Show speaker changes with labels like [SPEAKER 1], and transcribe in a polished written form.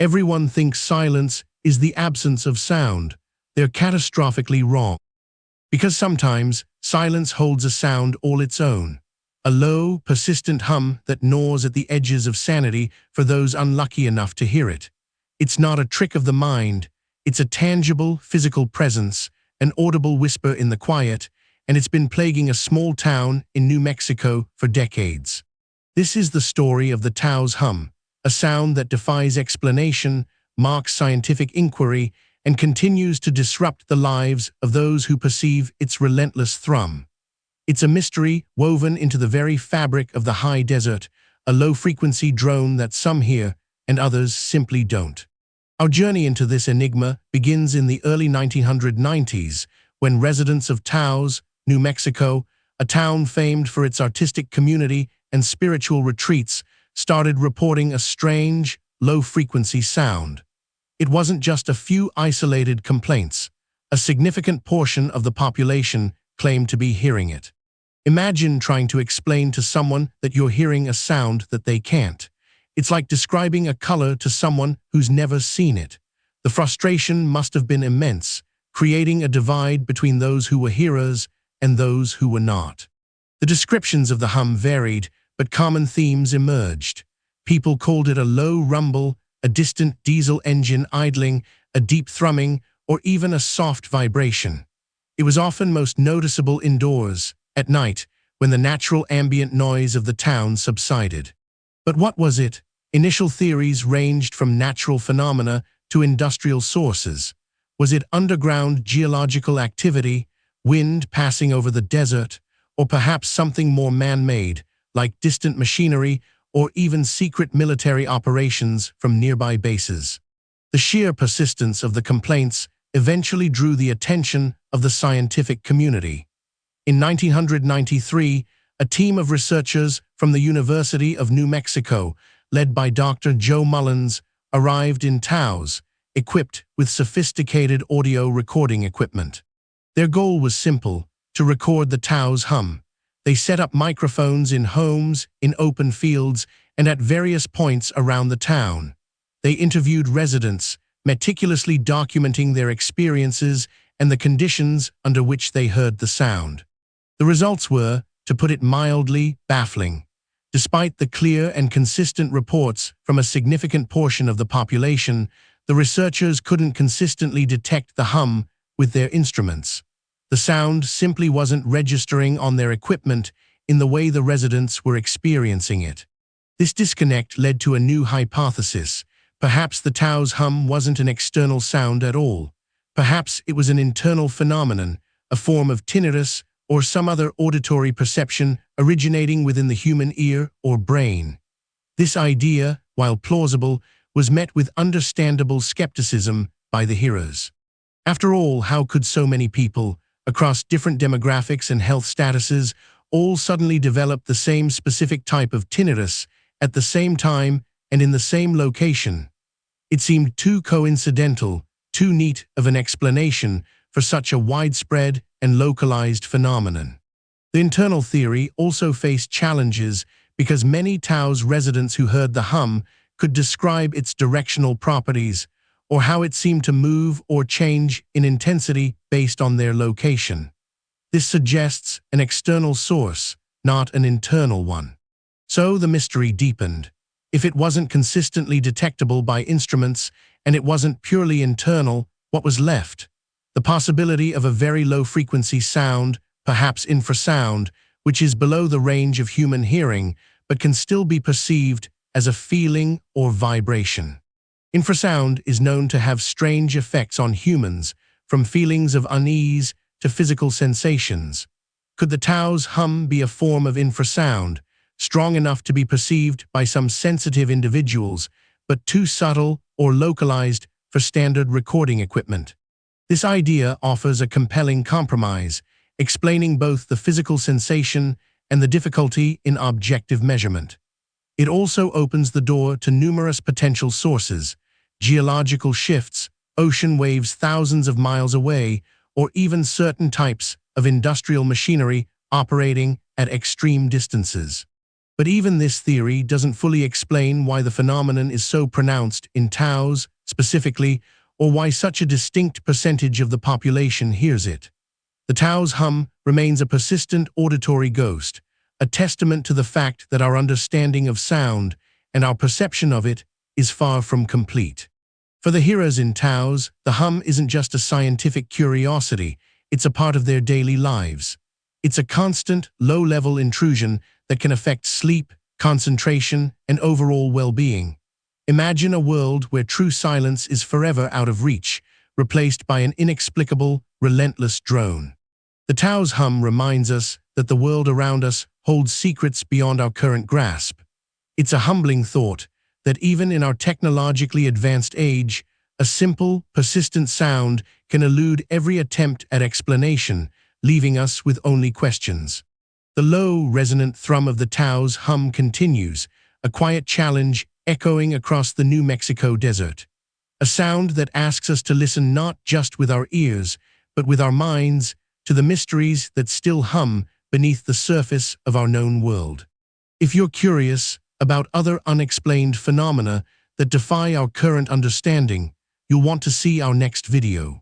[SPEAKER 1] Everyone thinks silence is the absence of sound. They're catastrophically wrong. Because sometimes, silence holds a sound all its own. A low, persistent hum that gnaws at the edges of sanity for those unlucky enough to hear it. It's not a trick of the mind. It's a tangible, physical presence, an audible whisper in the quiet, and it's been plaguing a small town in New Mexico for decades. This is the story of the Taos hum, a sound that defies explanation, marks scientific inquiry, and continues to disrupt the lives of those who perceive its relentless thrum. It's a mystery woven into the very fabric of the high desert, a low-frequency drone that some hear and others simply don't. Our journey into this enigma begins in the early 1990s, when residents of Taos, New Mexico, a town famed for its artistic community and spiritual retreats, started reporting a strange, low-frequency sound. It wasn't just a few isolated complaints. A significant portion of the population claimed to be hearing it. Imagine trying to explain to someone that you're hearing a sound that they can't. It's like describing a color to someone who's never seen it. The frustration must have been immense, creating a divide between those who were hearers and those who were not. The descriptions of the hum varied, but common themes emerged. People called it a low rumble, a distant diesel engine idling, a deep thrumming, or even a soft vibration. It was often most noticeable indoors, at night, when the natural ambient noise of the town subsided. But what was it? Initial theories ranged from natural phenomena to industrial sources. Was it underground geological activity, wind passing over the desert, or perhaps something more man-made, like distant machinery or even secret military operations from nearby bases? The sheer persistence of the complaints eventually drew the attention of the scientific community. In 1993, a team of researchers from the University of New Mexico, led by Dr. Joe Mullins, arrived in Taos, equipped with sophisticated audio recording equipment. Their goal was simple: to record the Taos hum. They set up microphones in homes, in open fields, and at various points around the town. They interviewed residents, meticulously documenting their experiences and the conditions under which they heard the sound. The results were, to put it mildly, baffling. Despite the clear and consistent reports from a significant portion of the population, the researchers couldn't consistently detect the hum with their instruments. The sound simply wasn't registering on their equipment in the way the residents were experiencing it. This disconnect led to a new hypothesis. Perhaps the Taos hum wasn't an external sound at all. Perhaps it was an internal phenomenon, a form of tinnitus or some other auditory perception originating within the human ear or brain. This idea, while plausible, was met with understandable skepticism by the hearers. After all, how could so many people, across different demographics and health statuses, all suddenly develop the same specific type of tinnitus at the same time and in the same location? It seemed too coincidental, too neat of an explanation for such a widespread and localized phenomenon. The internal theory also faced challenges because many Taos residents who heard the hum could describe its directional properties or how it seemed to move or change in intensity based on their location. This suggests an external source, not an internal one. So the mystery deepened. If it wasn't consistently detectable by instruments and it wasn't purely internal, what was left? The possibility of a very low-frequency sound, perhaps infrasound, which is below the range of human hearing, but can still be perceived as a feeling or vibration. Infrasound is known to have strange effects on humans, from feelings of unease to physical sensations. Could the Taos hum be a form of infrasound, strong enough to be perceived by some sensitive individuals, but too subtle or localized for standard recording equipment? This idea offers a compelling compromise, explaining both the physical sensation and the difficulty in objective measurement. It also opens the door to numerous potential sources: geological shifts, ocean waves thousands of miles away, or even certain types of industrial machinery operating at extreme distances. But even this theory doesn't fully explain why the phenomenon is so pronounced in Taos, specifically, or why such a distinct percentage of the population hears it. The Taos hum remains a persistent auditory ghost, a testament to the fact that our understanding of sound and our perception of it is far from complete. For the hearers in Taos, the hum isn't just a scientific curiosity, it's a part of their daily lives. It's a constant, low-level intrusion that can affect sleep, concentration, and overall well-being. Imagine a world where true silence is forever out of reach, replaced by an inexplicable, relentless drone. The Taos hum reminds us that the world around us holds secrets beyond our current grasp. It's a humbling thought that even in our technologically advanced age, a simple, persistent sound can elude every attempt at explanation, leaving us with only questions. The low, resonant thrum of the Taos hum continues, a quiet challenge echoing across the New Mexico desert. A sound that asks us to listen not just with our ears, but with our minds, to the mysteries that still hum beneath the surface of our known world. If you're curious about other unexplained phenomena that defy our current understanding, you'll want to see our next video.